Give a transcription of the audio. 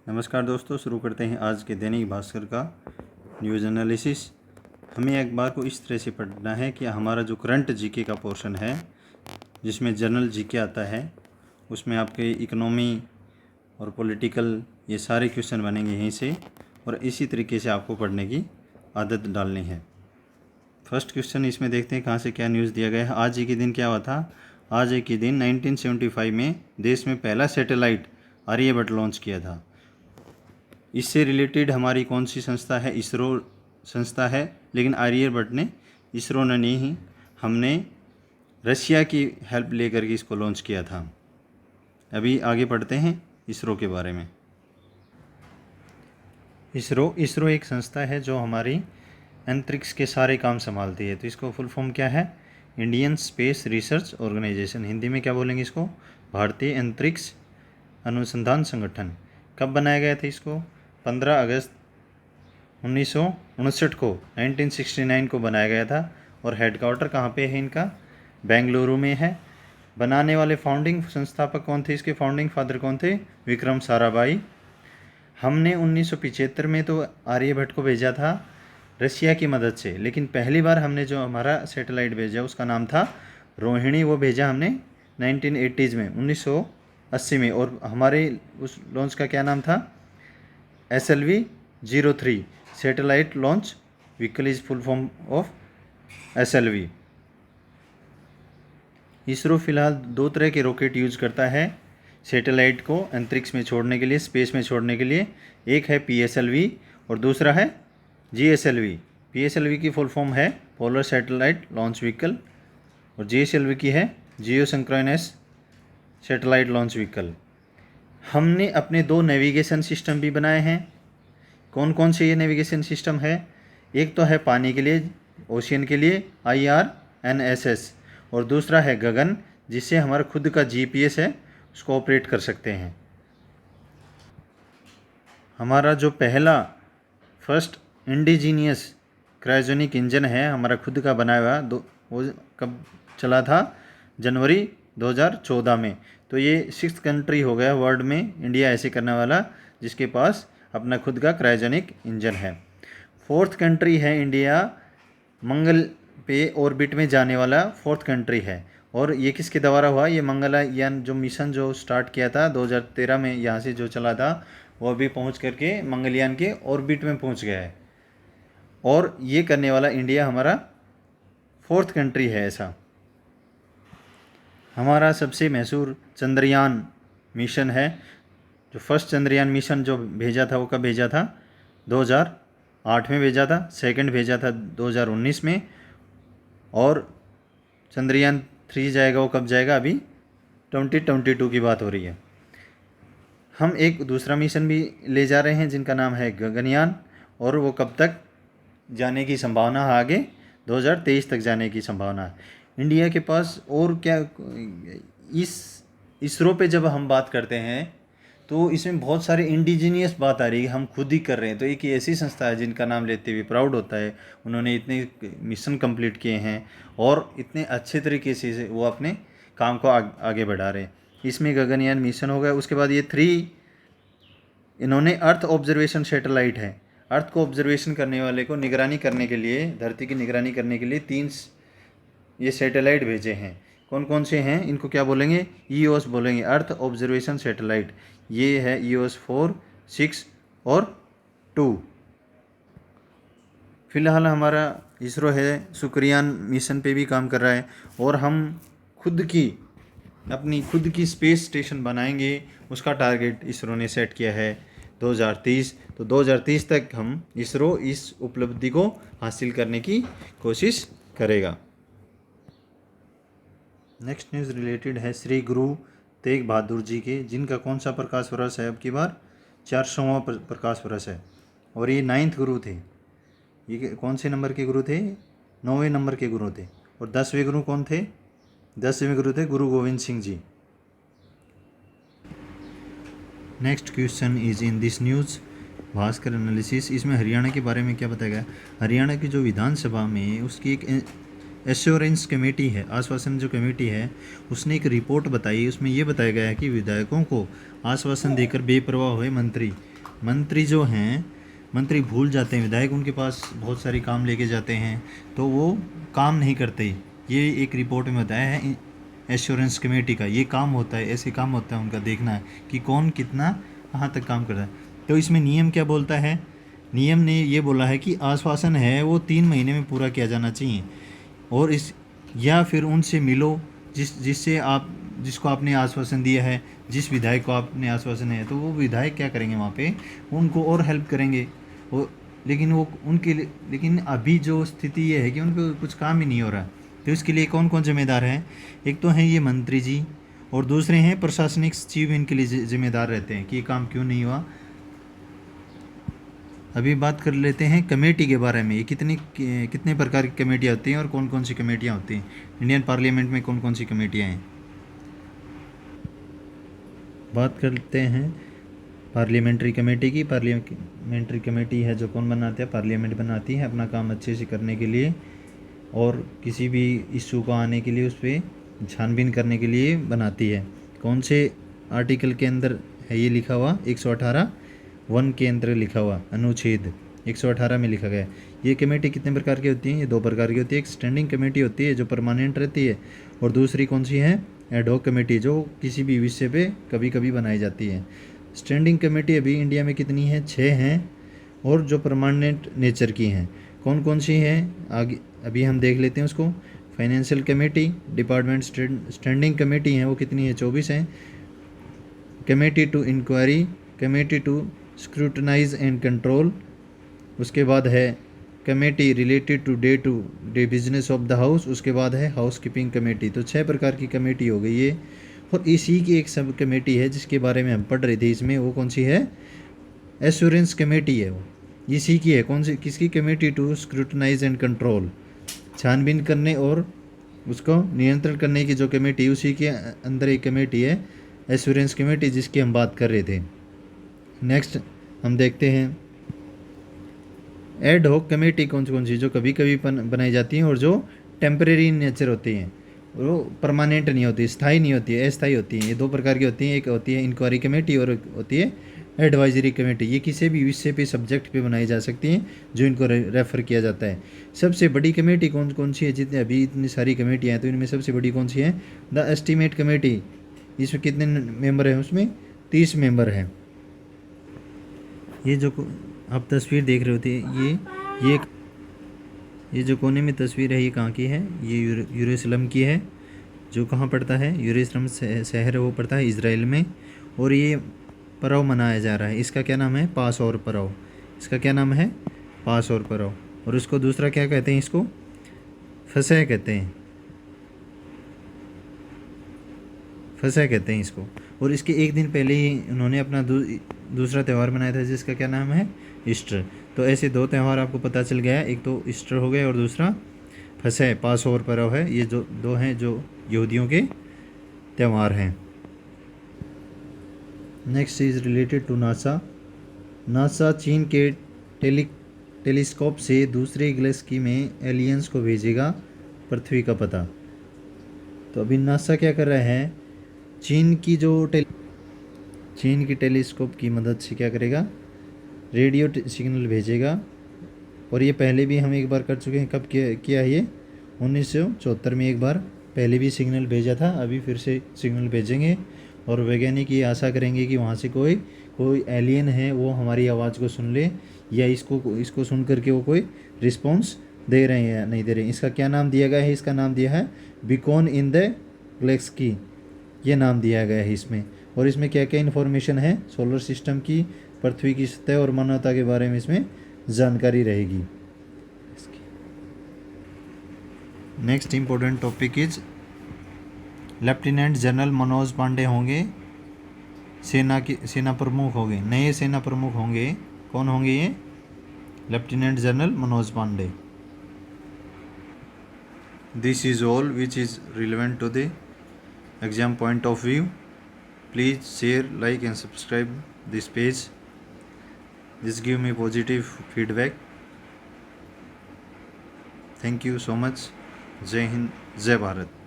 नमस्कार दोस्तों, शुरू करते हैं आज के दैनिक भास्कर का न्यूज़ एनालिसिस। हमें अखबार को इस तरह से पढ़ना है कि हमारा जो करंट जीके का पोर्शन है, जिसमें जनरल जीके आता है, उसमें आपके इकोनॉमी और पॉलिटिकल ये सारे क्वेश्चन बनेंगे यहीं से, और इसी तरीके से आपको पढ़ने की आदत डालनी है। फर्स्ट क्वेश्चन इसमें देखते हैं कहाँ से क्या न्यूज़ दिया गया है। आज ही के दिन क्या हुआ था? आज ही के दिन 1975 में देश में पहला सैटेलाइट आर्यभट्ट लॉन्च किया था। इससे रिलेटेड हमारी कौन सी संस्था है? इसरो संस्था है, लेकिन आर्यभट्ट ने, इसरो ने नहीं, हमने रशिया की हेल्प लेकर के इसको लॉन्च किया था। अभी आगे पढ़ते हैं इसरो के बारे में। इसरो एक संस्था है जो हमारी अंतरिक्ष के सारे काम संभालती है। तो इसको फुल फॉर्म क्या है? Indian Space Research Organisation. Hindi में क्या बोलेंगे इसको? भारतीय अंतरिक्ष अनुसंधान संगठन। कब बनाया गया था इसको? 15 अगस्त 1959 को 1969 को बनाया गया था। और हेडक्वार्टर कहाँ पे है इनका? बेंगलुरु में है। बनाने वाले फाउंडिंग संस्थापक कौन थे? इसके फाउंडिंग फादर कौन थे? विक्रम साराभाई। हमने 1975 में तो आर्यभट्ट को भेजा था रशिया की मदद से, लेकिन पहली बार हमने जो हमारा सैटेलाइट भेजा उसका नाम था रोहिणी। वो भेजा हमने 1980s में, 1980 में। और हमारे उस लॉन्च का क्या नाम था? SLV-03 satellite launch vehicle is full form of SLV। ISRO फिलहाल 2 तरह के रॉकेट यूज करता है सैटेलाइट को अंतरिक्ष में छोड़ने के लिए, स्पेस में छोड़ने के लिए। एक है PSLV और दूसरा है GSLV। PSLV की फुल फॉर्म है पोलर सैटेलाइट लॉन्च व्हीकल, और GSLV की है जियो सिंक्रोनस सैटेलाइट लॉन्च व्हीकल। हमने अपने 2 नेविगेशन सिस्टम भी बनाए हैं। कौन कौन से ये नेविगेशन सिस्टम है? एक तो है पानी के लिए, ओशियन के लिए, IRNSS, और दूसरा है गगन, जिससे हमारा खुद का GPS है, उसको ऑपरेट कर सकते हैं। हमारा जो पहला फर्स्ट इंडिजीनियस क्रायोजेनिक इंजन है, हमारा खुद का बनाया हुआ, वो कब चला था? जनवरी 2014 में। तो ये 6th कंट्री हो गया वर्ल्ड में, इंडिया ऐसे करने वाला, जिसके पास अपना खुद का क्रायोजेनिक इंजन है। 4th कंट्री है इंडिया, मंगल पे ऑर्बिट में जाने वाला 4th कंट्री है। और ये किसके द्वारा हुआ? ये मंगलयान जो मिशन जो स्टार्ट किया था 2013 में, यहाँ से जो चला था, वो अभी पहुँच करके मंगलयान के ऑर्बिट में पहुँच गया है। और ये करने वाला इंडिया हमारा 4th कंट्री है। ऐसा हमारा सबसे मशहूर चंद्रयान मिशन है। जो फर्स्ट चंद्रयान मिशन जो भेजा था वो कब भेजा था? 2008 में भेजा था। सेकंड भेजा था 2019 में। और चंद्रयान 3 जाएगा, वो कब जाएगा? अभी 2022 की बात हो रही है। हम एक दूसरा मिशन भी ले जा रहे हैं जिनका नाम है गगनयान, और वो कब तक जाने की संभावना है? आगे 2023 तक जाने की संभावना है। इंडिया के पास और क्या? इस इसरो पे जब हम बात करते हैं तो इसमें बहुत सारे इंडिजीनियस बात आ रही है, हम खुद ही कर रहे हैं। तो एक ऐसी संस्था है जिनका नाम लेते हुए प्राउड होता है, उन्होंने इतने मिशन कंप्लीट किए हैं और इतने अच्छे तरीके से वो अपने काम को आगे बढ़ा रहे हैं। इसमें गगनयान मिशन हो गया। उसके बाद ये 3 इन्होंने अर्थ ऑब्जर्वेशन सैटेलाइट है, अर्थ को ऑब्जर्वेशन करने वाले को निगरानी करने के लिए, धरती की निगरानी करने के लिए 3 ये सैटेलाइट भेजे हैं। कौन कौन से हैं? इनको क्या बोलेंगे? EOS बोलेंगे, अर्थ ऑब्जर्वेशन सैटेलाइट। ये है EOS 4, 6 और 2। फिलहाल हमारा इसरो है शुक्रयान मिशन पे भी काम कर रहा है, और हम अपनी खुद की स्पेस स्टेशन बनाएंगे। उसका टारगेट इसरो ने सेट किया है 2030। तो 2030 तक हम इसरो इस उपलब्धि को हासिल करने की कोशिश करेगा। नेक्स्ट न्यूज़ रिलेटेड है श्री गुरु तेग बहादुर जी के, जिनका कौन सा प्रकाश वर्ष है? अब की बार 400वां प्रकाश वर्ष है, और ये 9th गुरु थे। ये कौन से नंबर के गुरु थे? 9वें नंबर के गुरु थे। और 10वें गुरु कौन थे? 10वें गुरु थे Guru Gobind Singh ji. Next question is in this news Bhaskar analysis. इसमें हरियाणा के बारे में क्या बताया गया? हरियाणा की जो विधानसभा में उसकी एक एश्योरेंस कमेटी है, आश्वासन जो कमेटी है, उसने एक रिपोर्ट बताई। उसमें ये बताया गया है कि विधायकों को आश्वासन देकर बेपरवाह हुए मंत्री मंत्री जो हैं, मंत्री भूल जाते हैं, विधायक उनके पास बहुत सारी काम लेके जाते हैं तो वो काम नहीं करते। ये एक रिपोर्ट में बताया है एश्योरेंस कमेटी का, ये काम होता है, ऐसे काम होता है उनका, देखना है कि कौन कितना कहाँ तक काम कर रहा है। तो इसमें नियम क्या बोलता है, नियम ने ये बोला है कि आश्वासन है वो 3 महीने में पूरा किया जाना चाहिए, और इस या फिर उनसे मिलो जिससे आप, जिसको आपने आश्वासन दिया है, जिस विधायक को आपने आश्वासन है, तो वो विधायक क्या करेंगे वहाँ पे, उनको और हेल्प करेंगे वो। लेकिन वो उनके लिए, लेकिन अभी जो स्थिति ये है कि उनको कुछ काम ही नहीं हो रहा। तो इसके लिए कौन कौन जिम्मेदार है, एक तो हैं ये मंत्री जी, और दूसरे हैं प्रशासनिक सचिव, इनके लिए जिम्मेदार रहते हैं कि ये काम क्यों नहीं हुआ। अभी बात कर लेते हैं कमेटी के बारे में, ये कितने प्रकार की कमेटियाँ होती हैं और कौन कौन सी कमेटियाँ होती हैं, इंडियन पार्लियामेंट में कौन कौन सी कमेटियाँ हैं। बात करते हैं पार्लियामेंट्री कमेटी की। पार्लियामेंट्री कमेटी है जो कौन बनाते हैं, पार्लियामेंट बनाती है अपना काम अच्छे से करने के लिए, और किसी भी इशू को आने के लिए उस पर छानबीन करने के लिए बनाती है। कौन से आर्टिकल के अंदर है ये लिखा हुआ, 118(1) के अंदर लिखा हुआ, अनुच्छेद 118 में लिखा गया है। ये कमेटी कितने प्रकार की होती है, ये 2 प्रकार की होती है। एक स्टैंडिंग कमेटी होती है जो परमानेंट रहती है, और दूसरी कौन सी है, एडहॉक कमेटी, जो किसी भी विषय पे कभी कभी बनाई जाती है। स्टैंडिंग कमेटी अभी इंडिया में कितनी है, 6 हैं, और जो परमानेंट नेचर की हैं कौन कौन सी हैं, आगे अभी हम देख लेते हैं उसको। Financial committee, department standing committee हैं वो कितनी है, 24 हैं। Committee to inquiry, committee to scrutinise and control, उसके बाद है committee related to the business of the house, उसके बाद है हाउस कीपिंग कमेटी। तो 6 प्रकार की कमेटी हो गई ये, और इसी की एक सब कमेटी है जिसके बारे में हम पढ़ रहे थे इसमें, वो कौन सी है, एश्योरेंस कमेटी है वो, इसी की है। कौन सी, किसकी, committee to scrutinise and control, छानबीन करने और उसको नियंत्रण करने की जो कमेटी, उसी के अंदर एक कमेटी है एश्योरेंस कमेटी, जिसकी हम बात कर रहे थे। नेक्स्ट हम देखते हैं एड हॉक कमेटी कौन कौन सी, जो कभी कभी बनाई जाती हैं और जो टेम्परेरी नेचर होती हैं, वो परमानेंट नहीं होती, स्थायी नहीं होती है, अस्थायी होती हैं। ये 2 प्रकार की होती हैं, एक होती है इंक्वायरी कमेटी और एक होती है एडवाइजरी कमेटी। ये किसी भी विषय पे, सब्जेक्ट पे बनाई जा सकती हैं जो इनको रेफ़र किया जाता है। सबसे बड़ी कमेटी कौन कौन सी है, जितने अभी इतनी सारी कमेटियाँ हैं तो इनमें सबसे बड़ी कौन सी है, द एस्टीमेट कमेटी। इसमें कितने मेंबर हैं, उसमें 30 मेंबर हैं। ये जो आप तस्वीर देख रहे होते हैं, ये जो कोने में तस्वीर है ये कहाँ की है, ये यरूशलेम की है, जो कहाँ पड़ता है, यरूशलेम शहर वो पड़ता है इज़राइल में। और ये पर्व मनाया जा रहा है, इसका क्या नाम है, पास और पर्व। इसका क्या नाम है, पास और पर्व। और इसको दूसरा क्या कहते हैं, इसको फसह कहते हैं, फसह कहते हैं इसको। और इसके एक दिन पहले ही उन्होंने अपना दूसरा त्यौहार मनाया था जिसका क्या नाम है, ईस्टर। तो ऐसे 2 त्यौहार आपको पता चल गया, एक तो ईस्टर हो गया और दूसरा फसह, पास ओवर पर्व है। ये जो 2 हैं जो यहूदियों के त्यौहार हैं। Next is related to NASA. NASA चीन के टेलीस्कोप से दूसरे गैलेक्सी में एलियंस को भेजेगा पृथ्वी का पता। तो अभी नासा क्या कर रहा है, चीन की टेलीस्कोप की मदद से क्या करेगा, रेडियो सिग्नल भेजेगा। और ये पहले भी हम एक बार कर चुके हैं, कब किया है ये, 1974 में एक बार पहले भी सिग्नल भेजा था, अभी फिर से सिग्नल भेजेंगे। और वैज्ञानिक ये आशा करेंगे कि वहाँ से कोई एलियन है वो हमारी आवाज़ को सुन ले, या इसको सुन करके वो कोई रिस्पॉन्स दे रहे हैं या नहीं दे रहे हैं। इसका क्या नाम दिया गया है, इसका नाम दिया है बीकॉन इन द गैलेक्सी, ये नाम दिया गया है इसमें। और इसमें क्या क्या इन्फॉर्मेशन है, सोलर सिस्टम की, पृथ्वी की सतह और मानवता के बारे में इसमें जानकारी रहेगी। Next important topic is lieutenant general Manoj Pandey होंगे सेना प्रमुख होंगे, नए सेना प्रमुख होंगे। कौन होंगे ये, lieutenant general Manoj Pandey. This is all which is relevant to the exam point of view. Please share, like and subscribe this page. This give me positive feedback. Thank you so much. जय हिंद, जय भारत.